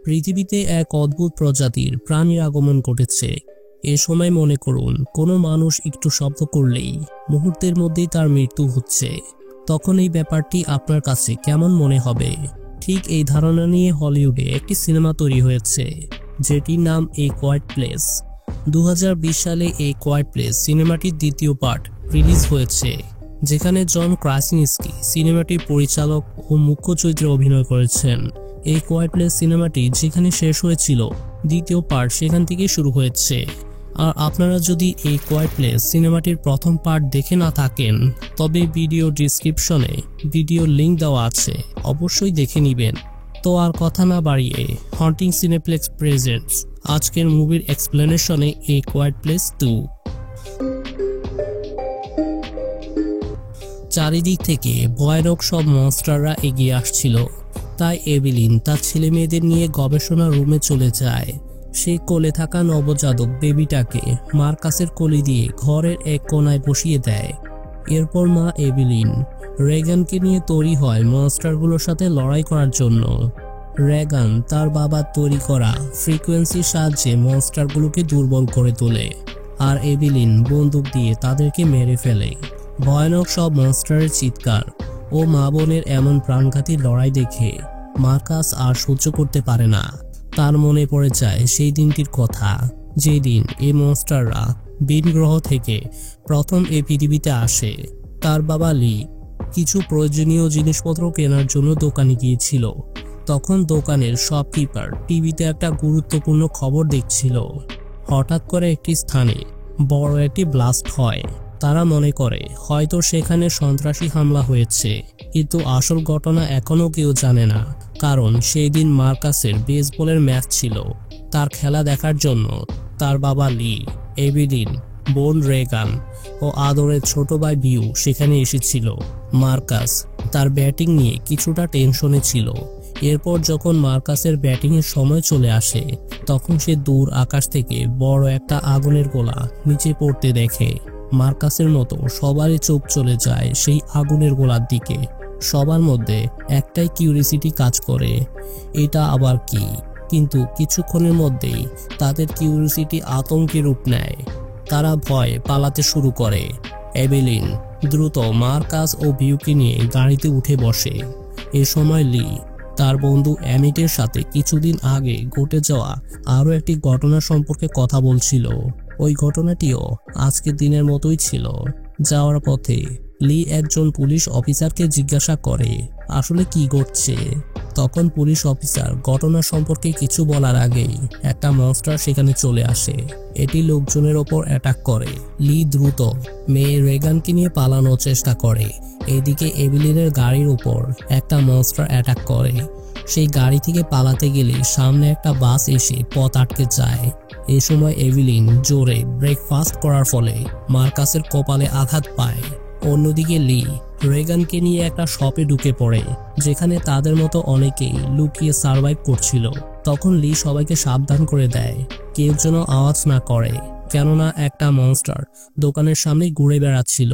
পৃথিবীতে এক অদ্ভুত প্রজাতির প্রাণীর আগমন ঘটেছে। এ সময় মনে করুন কোনো মানুষ একটু শব্দ করলেই মুহূর্তের মধ্যেই তার মৃত্যু হচ্ছে। তখন এই ব্যাপারটি আপনার কাছে কেমন মনে হবে? ঠিক এই ধারণা নিয়ে হলিউডে একটি সিনেমা তৈরি হয়েছে, যেটির নাম এ কোয়াইট প্লেস। 2020 সালে এ কোয়াইট প্লেস সিনেমাটির দ্বিতীয় পার্ট রিলিজ হয়েছে, যেখানে জন ক্রাসিনিস্কি সিনেমাটির পরিচালক ও মুখ্য চরিত্রে অভিনয় করেছেন। এই কোয়াইট প্লেস সিনেমাটি যেখানে শেষ হয়েছিল, দ্বিতীয় পার্ট সেখান থেকেই শুরু হয়েছে। আর আপনারা যদি এই কোয়াইট প্লেস সিনেমাটির প্রথম পার্ট দেখে না থাকেন, তবে ভিডিও ডিসক্রিপশনে ভিডিওর লিঙ্ক দেওয়া আছে, অবশ্যই দেখে নেবেন। তো আর কথা না বাড়িয়ে হন্টিং সিনেপ্লেক্স প্রেজেন্টস আজকের মুভির এক্সপ্লেনেশনে এ কোয়াইট প্লেস 2। চারিদিক থেকে ভয়ানক সব মনস্টাররা এগিয়ে আসছিল, তাই এভিলিন তার ছেলে মেয়েদের নিয়ে গবেষণা রুমে চলে যায়। সে কোলে থাকা নবজাতক বেবিটাকে মার্কাসের কোলে দিয়ে ঘরের এক কোনায় বসিয়ে দেয়। এরপর মা এভিলিন রেগানকে নিয়ে তৈরি হয় মনস্টারগুলোর সাথে লড়াই করার জন্য। রেগান তার বাবার তৈরি করা ফ্রিকোয়েন্সির সাহায্যে মনস্টারগুলোকে দুর্বল করে তোলে, আর এভিলিন বন্দুক দিয়ে তাদেরকে মেরে ফেলে। ভয়ানক সব মনস্টারের চিৎকার ও মা বোনের এমন প্রাণঘাতী লড়াই দেখে মার্কাস আর সহ্য করতে পারে না। তার মনে পড়ে যায় সেই দিনটির কথা, যেদিন এই মনস্টাররা ভিন গ্রহ থেকে প্রথম এই পৃথিবীতে আসে। তার বাবা লি কিছু প্রয়োজনীয় জিনিসপত্র কেনার জন্য দোকানে গিয়েছিল। তখন দোকানের শপকিপার টিভিতে একটা গুরুত্বপূর্ণ খবর দেখছিল। হঠাৎ করে একটি স্থানে বড় একটি ব্লাস্ট হয়। তারা মনে করে হয়তো সেখানে সন্ত্রাসী হামলা হয়েছে, কিন্তু আসল ঘটনা এখনো কেউ জানে না, কারণ সেই দিন মার্কাসের বেসবলের ম্যাচ ছিল। তার খেলা দেখার জন্য তার বাবা লি, এভিলিন, বোন রেগান ও আদরের ছোট ভাই বিউ সেখানে এসেছিল। মার্কাস তার ব্যাটিং নিয়ে কিছুটা টেনশনে ছিল। এরপর যখন মার্কাসের ব্যাটিংয়ের সময় চলে আসে, তখন সে দূর আকাশ থেকে বড় একটা আগুনের গোলা নিচে পড়তে দেখে। মার্কাসের মতো সবারই চোখ চলে যায় সেই আগুনের গোলার দিকে। সবার মধ্যে একটাই কিউরিসিটি কাজ করে, এটা আবার কি? কিন্তু কিছুক্ষণের মধ্যেই তাদের কিউরিসিটি আতঙ্কে রূপ নেয়। তারা ভয়ে পালাতে শুরু করে। এভিলিন দ্রুত মার্কাস ও বিউকে নিয়ে গাড়িতে উঠে বসে। এ সময় লি তার বন্ধু অ্যামিটের সাথে কিছুদিন আগে ঘটে যাওয়া আরও একটি ঘটনা সম্পর্কে কথা বলছিল। ওই ঘটনাটিও আজকের দিনের মতোই ছিল। যাওয়ার পথে লি একজন পুলিশ অফিসারকে জিজ্ঞাসা করে আসলে কি ঘটছে। তখন পুলিশ অফিসার ঘটনা সম্পর্কে কিছু বলার আগেই একটা মনস্টার সেখানে চলে আসে। এটি লোকজনের ওপর অ্যাটাক করে। লি দ্রুত মেয়ে রেগানকে নিয়ে পালানোর চেষ্টা করে। এদিকে এভিলিনের গাড়ির উপর একটা মনস্টার অ্যাটাক করে। সেই গাড়ি থেকে পালাতে গেলে সামনে একটা বাস এসে পথ আটকে যায়। এই সময় এভিলিন জোরে ব্রেকফাস্ট করার ফলে মার্কাসের কপালে আঘাত পায়। অন্যদিকে লি রেগানকে নিয়ে একটা শপে ঢুকে পড়ে, যেখানে তাদের মতো অনেকেই লুকিয়ে সার্ভাইভ করছিল। তখন লি সবাইকে সাবধান করে দেয় কেউ যেন আওয়াজ না করে, কেননা একটা মনস্টার দোকানের সামনে ঘুরে বেড়াচ্ছিল।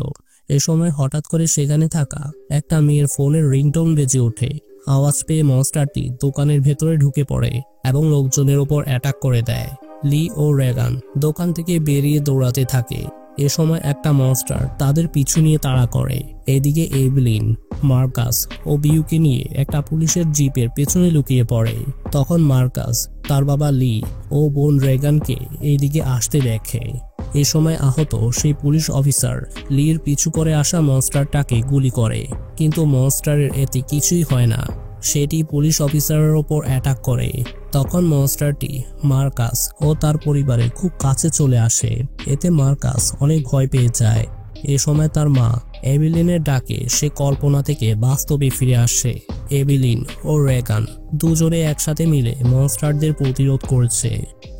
এ সময় হঠাৎ করে সেখানে থাকা একটা মেয়ের ফোনের রিংটোন বেজে ওঠে। আওয়াজ পেয়ে মনস্টারটি দোকানের ভেতরে ঢুকে পড়ে এবং লোকজনের ওপর অ্যাটাক করে দেয়। লি ও রেগান দোকান থেকে বেরিয়ে দৌড়াতে থাকে। এ সময় একটা মনস্টার তাদের পিছু নিয়ে তাড়া করে। এদিকে এভিলিন, মার্কাস ও বিউকে নিয়ে একটা পুলিশের জিপের পেছনে লুকিয়ে পড়ে। তখন মার্কাস তার বাবা লি ও বোন রেগানকে এইদিকে আসতে দেখে। এ সময় আহত সেই পুলিশ অফিসার লির পিছু করে আসা মনস্টারটাকে গুলি করে, কিন্তু মনস্টারের এতে কিছুই হয় না। সেটি পুলিশ অফিসারের ওপর অ্যাটাক করে। তখন মনস্টারটি মার্কাস ও তার পরিবারের খুব কাছে চলে আসে। এতে মার্কাস অনেক ভয় পেয়ে যায়। এ সময় তার মা এভিলিনের ডাকে সে কল্পনা থেকে বাস্তবে ফিরে আসে। এভিলিন ও রেগান দুজনে একসাথে মিলে মনস্টারদের প্রতিরোধ করেছে।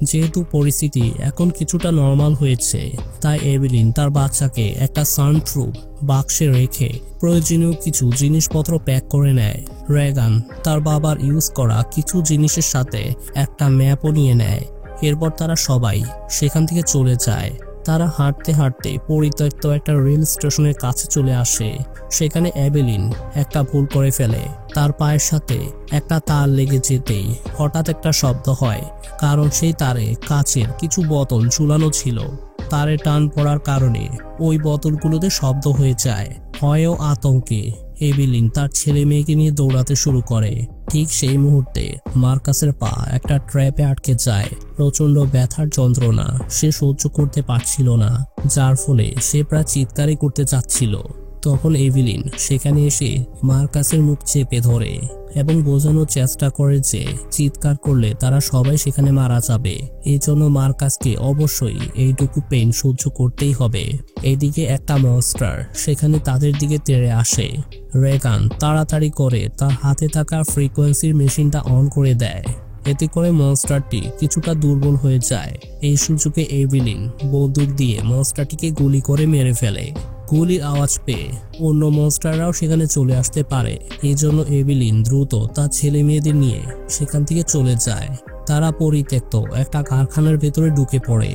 যেহেতু পরিস্থিতি এখন কিছুটা নর্মাল হয়েছে, তাই এভিলিন তার বাচ্চাকে একটা সাউন্ডপ্রুফ বাক্সে রেখে প্রয়োজনীয় কিছু জিনিসপত্র প্যাক করে নেয়। রেগান তার বাবার ইউজ করা কিছু জিনিসের সাথে একটা ম্যাপও নিয়ে নেয়। এরপর তারা সবাই সেখান থেকে চলে যায়। তারা হাঁটতে হাঁটতে পরিত্যক্ত একটা রেল স্টেশনের কাছে চলে আসে। সেখানে এবেলিন একটা ভুল করে ফেলে। তার পায়ের সাথে একটা তার লেগে যেতেই হঠাৎ একটা শব্দ হয়, কারণ সেই তারে কাচের কিছু বোতল ঝুলানো ছিল। তারে টান পড়ার কারণে ওই বোতলগুলোতে শব্দ হয়ে যায়। ভয়ে আতঙ্কে এবেলিন তার ছেলে মেয়েকে নিয়ে দৌড়াতে শুরু করে। ঠিক সেই মুহূর্তে মার্কাসের পা একটা ট্র্যাপে আটকে যায়। প্রচন্ড ব্যথার যন্ত্রণা সে সহ্য করতে পারছিল না, যার ফলে সে প্রায় চিৎকারই করতে চাচ্ছিল। তখন এবেলিন সেখানে এসে মার্কাসের মুখ চেপে ধরে এবং বোঝানোর চেষ্টা করে যে চিৎকার করলে তারা সবাই সেখানে মারা যাবে। এই জন্য মার্কাসকে অবশ্যই এইটুকু পেইন সহ্য করতেই হবে। এদিকে একটা মনস্টার সেখানে তাদের দিকে তেড়ে আসে। রেগান তাড়াতাড়ি করে তার হাতে থাকা ফ্রিকোয়েন্সির মেশিনটা অন করে দেয়। এতে করে মনস্টারটি কিছুটা দুর্বল হয়ে যায়। এই সুযোগে এবেলিন বন্দুক দিয়ে মনস্টারটিকে গুলি করে মেরে ফেলে। গুলির আওয়াজ পেয়ে অন্য মনস্টাররাও সেখানে চলে আসতে পারে। এই জন্য এবেলিন দ্রুত তার ছেলে মেয়েদের নিয়ে সেখান থেকে চলে যায়। তারা পরিত্যক্ত একটা কারখানার ভেতরে ঢুকে পড়ে।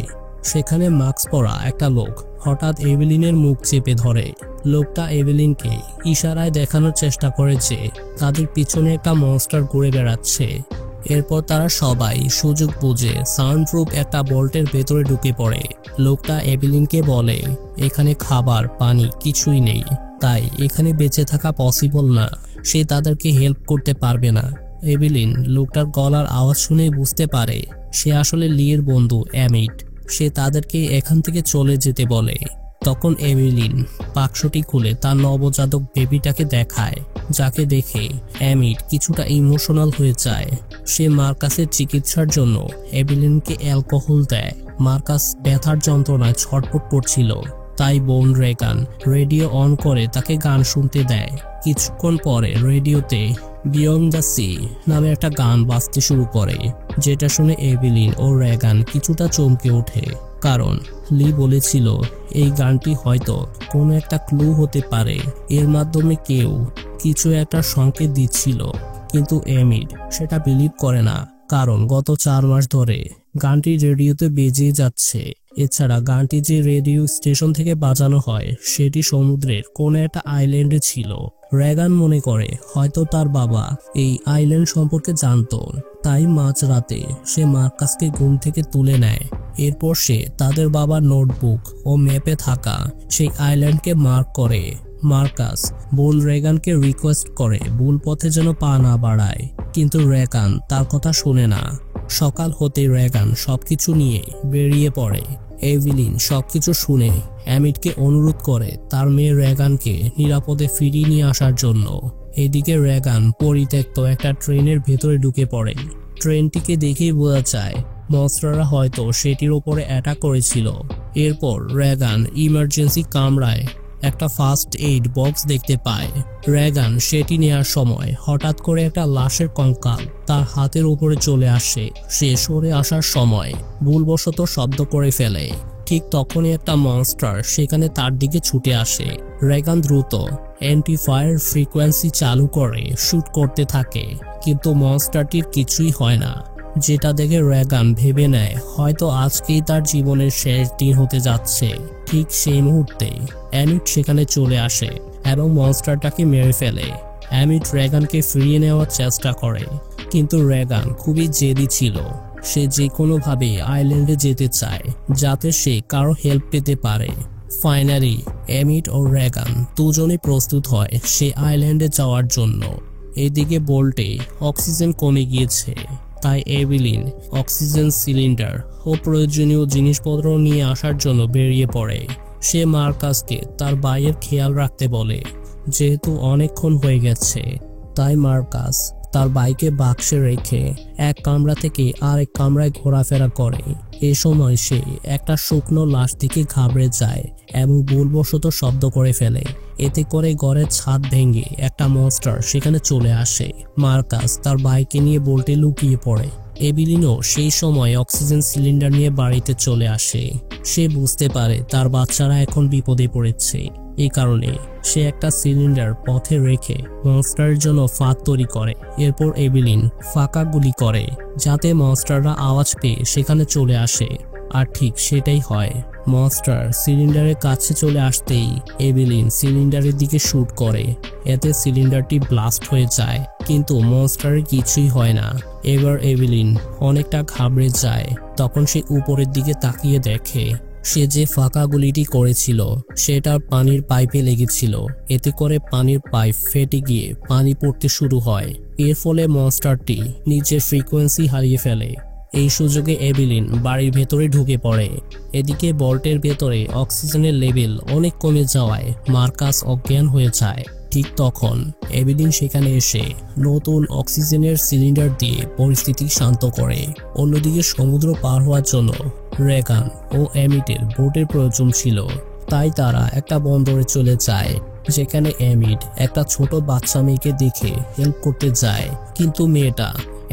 সেখানে মাস্ক পরা একটা লোক হঠাৎ এবেলিনের মুখ চেপে ধরে। লোকটা এবেলিনকে ইশারায় দেখানোর চেষ্টা করে যে তাদের পিছনে একটা মনস্টার ঘুরে বেড়াচ্ছে। এরপর তারা সবাই সুযোগ বুঝে সাউন্ডপ্রুফ একটা ভল্টের ভেতরে ঢুকে পড়ে। লোকটা এবেলিনকে বলে এখানে খাবার পানি কিছুই নেই, তাই এখানে বেঁচে থাকা পসিবল না। সে তাদেরকে হেল্প করতে পারবে না। এবেলিন লোকটার গলার আওয়াজ শুনে বুঝতে পারে সে আসলে লির বন্ধু অ্যামিট। সে তাদেরকে এখান থেকে চলে যেতে বলে। তখন এবেলিন বাক্সটি খুলে তার নবজাতক বেবিটাকে দেখায়, যাকে দেখে অ্যামিট কিছুটা ইমোশনাল হয়ে যায়। সে মার্কাসের চিকিৎসার জন্য এবেলিনকে অ্যালকোহল দেয়। মার্কাস ব্যথার যন্ত্রণায় ছটফট করছিল, তাই বোন রেগান রেডিও অন করে তাকে গান শুনতে দেয়। কিছুক্ষণ পরে রেডিওতে বিয়ন্ড দ্য সি নামে একটা গান বাজতে শুরু করে, যেটা শুনে এবেলিন ও রেগান কিছুটা চমকে ওঠে। কারণ লি বলেছিল এই গানটি হয়তো কোনো একটা ক্লু হতে পারে, এর মাধ্যমে কেউ কিছু একটা সংকেত দিচ্ছিল। কিন্তু এমিট সেটা বিলিভ করে না, কারণ গত 4 মাস ধরে গানটি রেডিওতে বেজে যাচ্ছে। এছাড়া গানটি যে রেডিও স্টেশন থেকে বাজানো হয় সেটি সমুদ্রের কোনো একটা আইল্যান্ডে ছিল। রেগান মনে করে হয়তো তার বাবা এই আইল্যান্ড সম্পর্কে জানতো, তাই মাঝরাতে সে মার্কাসকে ঘুম থেকে তুলে নেয়। এরপর সে তাদের বাবার নোটবুক ও ম্যাপে থাকা সেই আইল্যান্ডকে মার্ক করে। মার্কাস বোন রেগানকে রিকোয়েস্ট করে ভুল পথে যেন পা না বাড়ায়, কিন্তু রেগান তার কথা শোনে না। সকাল হতে রেগান সবকিছু নিয়ে বেরিয়ে পড়ে। এবেলিন সবকিছু শুনে অ্যামিটকে অনুরোধ করে তার মেয়ে রেগানকে নিরাপদে ফিরিয়ে নিয়ে আসার জন্য। এদিকে রেগান পরিত্যক্ত একটা ট্রেনের ভেতরে ঢুকে পড়ে। ট্রেনটিকে দেখেই বোঝা যায় মনস্টাররা হয়তো সেটির উপরে অ্যাটাক করেছিল। এরপর রেগান ইমার্জেন্সি কামরায় একটা ফার্স্ট এইড বক্স দেখতে পায়। রেগান সেটি নেওয়ার সময় হঠাৎ করে একটা লাশের কঙ্কাল তার হাতের উপরে চলে আসে। সে সরে আসার সময় ভুলবশত শব্দ করে ফেলে। ঠিক তখনই একটা মনস্টার সেখানে তার দিকে ছুটে আসে। রেগান দ্রুত অ্যান্টি ফায়ার ফ্রিকোয়েন্সি চালু করে শুট করতে থাকে, কিন্তু মনস্টারটির কিছুই হয় না। যেটা দেখে রেগান ভেবে নেয় হয়তো আজকেই তার জীবনের শেষ দিন হতে যাচ্ছে। ঠিক সেই মুহূর্তে অ্যামিট সেখানে চলে আসে এবং মনস্টারটাকে মেরে ফেলে। অ্যামিট রেগানকে ফিরিয়ে নেওয়ার চেষ্টা করে, কিন্তু রেগান খুবই জেদি ছিল। সে যে কোনোভাবে আইল্যান্ডে যেতে চায় যাতে সে কারো হেল্প পেতে পারে। ফাইনালি অ্যামিট ও রেগান দুজনে প্রস্তুত হয় সে আইল্যান্ডে যাওয়ার জন্য। এদিকে বোল্টে অক্সিজেন কমে গিয়েছে, তাই এবেলিন অক্সিজেন সিলিন্ডার ও প্রয়োজনীয় জিনিসপত্র নিয়ে আসার জন্য বেরিয়ে পড়ে। সে মার্কাসকে তার ভাইয়ের খেয়াল রাখতে বলে। যেহেতু অনেকক্ষণ হয়ে গেছে, তাই মার্কাস তার বাইকে বাক্সে রেখে এক কামরা থেকে আরেক কামরায় ঘোরাফেরা করে। এ সময় সে একটা শুকনো লাশ থেকে ঘাবড়ে যায় এবং ভুলবশত শব্দ করে ফেলে। এতে করে ঘরের ছাদ ভেঙে একটা মনস্টার সেখানে চলে আসে। মার্কাস তার বাইকে নিয়ে বোল্টে লুকিয়ে পড়ে। এবেলিনও সেই সময় অক্সিজেন সিলিন্ডার নিয়ে বাড়িতে চলে আসে। সে বুঝতে পারে তার বাচ্চারা এখন বিপদে পড়েছে। এই কারণে সে একটা সিলিন্ডার পথে রেখে মনস্টারের জন্য ফাঁদ তৈরি করে। এরপর এবেলিন ফাঁকা গুলি করে যাতে মনস্টাররা আওয়াজ পেয়ে সেখানে চলে আসে। আর ঠিক সেটাই হয়। মনস্টার সিলিন্ডারের কাছে চলে আসতেই এভিলিন সিলিন্ডারের দিকে শুট করে। এতে সিলিন্ডারটি ব্লাস্ট হয়ে যায়, কিন্তু মনস্টারের কিছুই হয় না। এবার এভিলিন অনেকটা ঘাবড়ে যায়। তখন সে উপরের দিকে তাকিয়ে দেখে সে যে ফাঁকা গুলিটি করেছিল সেটা পানির পাইপে লেগেছিল। এতে করে পানির পাইপ ফেটে গিয়ে পানি পড়তে শুরু হয়। এর ফলে মনস্টারটি নিজের ফ্রিকোয়েন্সি হারিয়ে ফেলে। এই সুযোগে এভিলিন বাড়ির ভেতরে ঢুকে পড়ে। এদিকে ভল্টের ভেতরে অক্সিজেনের লেভেল অনেক কমে যাওয়ায় মার্কাস অজ্ঞান হয়ে যায়। ঠিক তখন এভিলিন সেখানে এসে নতুন অক্সিজেনের সিলিন্ডার দিয়ে পরিস্থিতি শান্ত করে। অন্যদিকে সমুদ্র পার হওয়ার জন্য রেগান ও এমিটের বোটের প্রয়োজন ছিল, তাই তারা একটা বন্দরে চলে যায়, যেখানে এমিট একটা ছোট বাচ্চা মেয়েকে দেখে হেল্প করতে যায়, কিন্তু মেয়েটা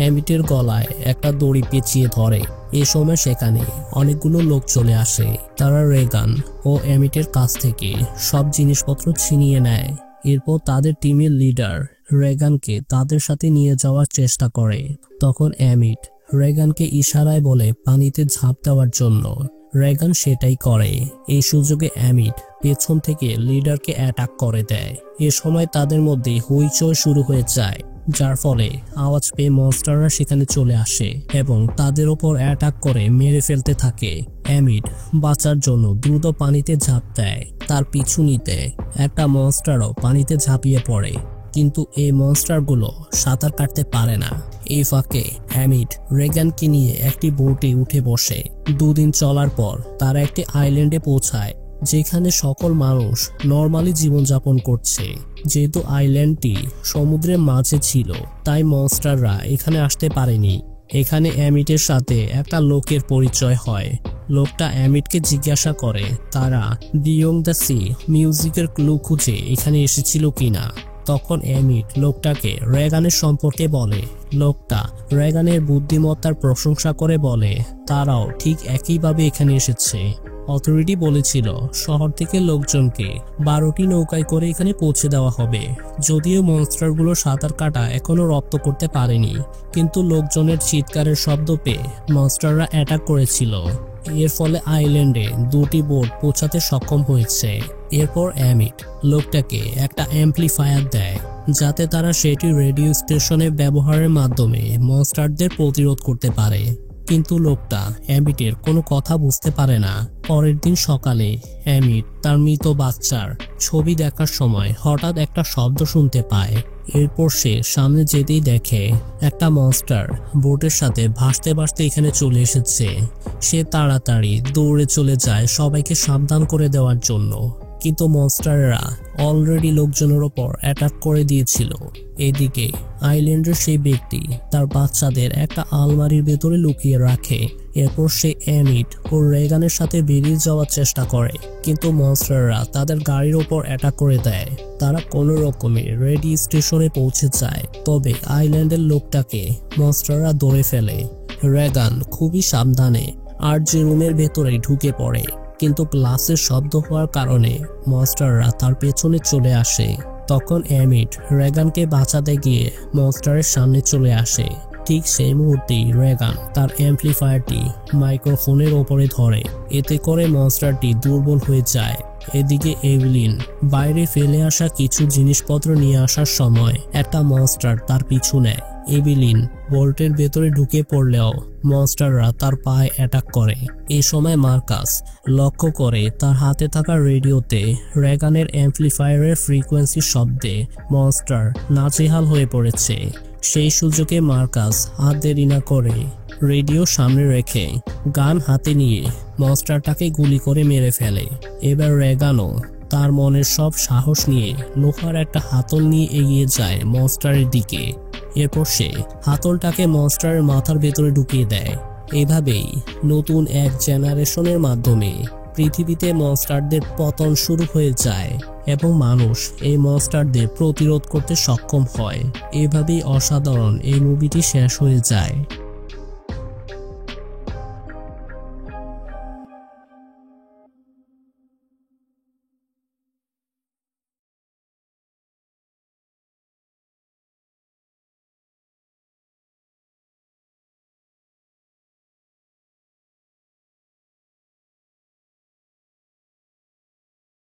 এমিটের গলায় একটা দড়ি পেঁচিয়ে ধরে। এ সময় সেখানে অনেকগুলো লোক চলে আসে। তারা রেগান ও এমিটের কাছ থেকে সব জিনিসপত্র ছিনিয়ে নেয়। এরপর তাদের টিমের লিডার রেগানকে তাদের সাথে নিয়ে যাওয়ার চেষ্টা করে। তখন এমিট রেগানকে ইশারায় বলে পানিতে ঝাঁপ দেওয়ার জন্য। রেগান সেটাই করে। এই সুযোগে এমিট পেছন থেকে লিডারকে অ্যাটাক করে দেয়। এ সময় তাদের মধ্যে হইচই শুরু হয়ে যায়, যার ফলে আওয়াজ পেয়ে মনস্টাররা সেখানে চলে আসে এবং তাদের ওপর অ্যাটাক করে মেরে ফেলতে থাকে। এমিট বাঁচার জন্য দ্রুত পানিতে ঝাঁপ দেয়। তার পিছু নিতে একটা মনস্টারও পানিতে ঝাঁপিয়ে পড়ে, কিন্তু এই মনস্টারগুলো সাঁতার কাটতে পারে না। এই ফাঁকে এমিট রেগানকে নিয়ে একটি বোটে উঠে বসে। দুদিন চলার পর তারা একটি আইল্যান্ডে পৌঁছায়, যেখানে সকল মানুষ নর্মালি জীবনযাপন করছে। যেহেতু আইল্যান্ডটি সমুদ্রের মাঝে ছিল, তাই মনস্টাররা এখানে আসতে পারেনি। এখানে এমিটের সাথে একটা লোকের পরিচয় হয়। লোকটা এমিটকে জিজ্ঞাসা করে তারা বিয়ং দ্য সি মিউজিকের ক্লু খুঁজে এখানে এসেছিল কিনা। তখন এমিট লোকটাকে রেগানের সম্পর্কে বলে। লোকটা রেগানের বুদ্ধিমত্তার প্রশংসা করে বলে তারাও ঠিক একইভাবে এখানে এসেছে। অথরিটি বলেছিল শহর থেকে লোকজনকে 12টি নৌকায় করে এখানে পৌঁছে দেওয়া হবে। যদিও মনস্টারগুলো সাঁতার কাটা এখনো রপ্ত করতে পারেনি, কিন্তু লোকজনের চিৎকারের শব্দ পেয়ে মনস্টাররা অ্যাটাক করেছিল। এর ফলে আইল্যান্ডে 2টি বোট পৌঁছাতে সক্ষম হয়েছে। এরপর এমিট লোকটাকে একটা অ্যাম্পলিফায়ার দেয়, যাতে তারা সেটি রেডিও স্টেশনে ব্যবহারের মাধ্যমে মনস্টারদের প্রতিরোধ করতে পারে। কিন্তু লোকটা এমিটের কোনো কথা বুঝতে পারে না। পরের দিন সকালে এমিট তার মৃত বাচ্চার ছবি দেখার সময় হঠাৎ একটা শব্দ শুনতে পায়। এরপর সে সামনে যেতেই দেখে একটা মনস্টার বোটের সাথে ভাসতে ভাসতে এখানে চলে এসেছে। সে তাড়াতাড়ি দৌড়ে চলে যায় সবাইকে সাবধান করে দেওয়ার জন্য, কিন্তু মনস্টাররা অলরেডি লোকজনের ওপর অ্যাটাক করে দিয়েছিল। এদিকে আইল্যান্ডের সেই ব্যক্তি তার বাচ্চাদের একটা আলমারির ভেতরে লুকিয়ে রাখে। এরপর সে এমিট ও রেগানের সাথে বেরিয়ে যাওয়ার চেষ্টা করে, কিন্তু মনস্টাররা তাদের গাড়ির ওপর অ্যাটাক করে দেয়। তারা কোনো রকমে রেডিও স্টেশনে পৌঁছে যায়, তবে আইল্যান্ডের লোকটাকে মনস্টাররা ধরে ফেলে। রেগান খুবই সাবধানে আর যে রুমের ভেতরে ঢুকে পড়ে, কিন্তু গ্লাসের শব্দ হওয়ার কারণে মনস্টাররা তার পেছনে চলে আসে। তখন এমিট রেগানকে বাঁচাতে গিয়ে মনস্টারের সামনে চলে আসে। ঠিক সেই মুহূর্তেই রেগান তার অ্যাম্পলিফায়ারটি মাইক্রোফোনের ওপরে ধরে। এতে করে মনস্টারটি দুর্বল হয়ে যায়। এদিকে এভিলিন বাইরে ফেলে আসা কিছু জিনিসপত্র নিয়ে আসার সময় একটা মনস্টার তার পিছু নেয়। এভিলিন ভল্টের ভেতরে ঢুকে পড়লেও মনস্টাররা তার পায়ে অ্যাটাক করে। এই সময় মার্কাস লক্ষ্য করে তার হাতে থাকা রেডিওতে রেগানের অ্যাম্পলিফায়ারের ফ্রিকোয়েন্সির শব্দে মনস্টার নাজেহাল হয়ে পড়েছে। সেই সুযোগে মার্কাস হাত দেরি না করে রেডিও সামনে রেখে গান হাতে নিয়ে মনস্টারটাকে গুলি করে মেরে ফেলে। এবার রেগানও তার মনের সব সাহস নিয়ে লোহার একটা হাতল নিয়ে এগিয়ে যায় মনস্টারের দিকে। এরপর সে হাতলটাকে মনস্টারের মাথার ভেতরে ঢুকিয়ে দেয়। এভাবেই নতুন এক জেনারেশনের মাধ্যমে পৃথিবীতে মনস্টারদের পতন শুরু হয়ে যায় এবং মানুষ এই মনস্টারদের প্রতিরোধ করতে সক্ষম হয়। এভাবেই অসাধারণ এই মুভিটি শেষ হয়ে যায়।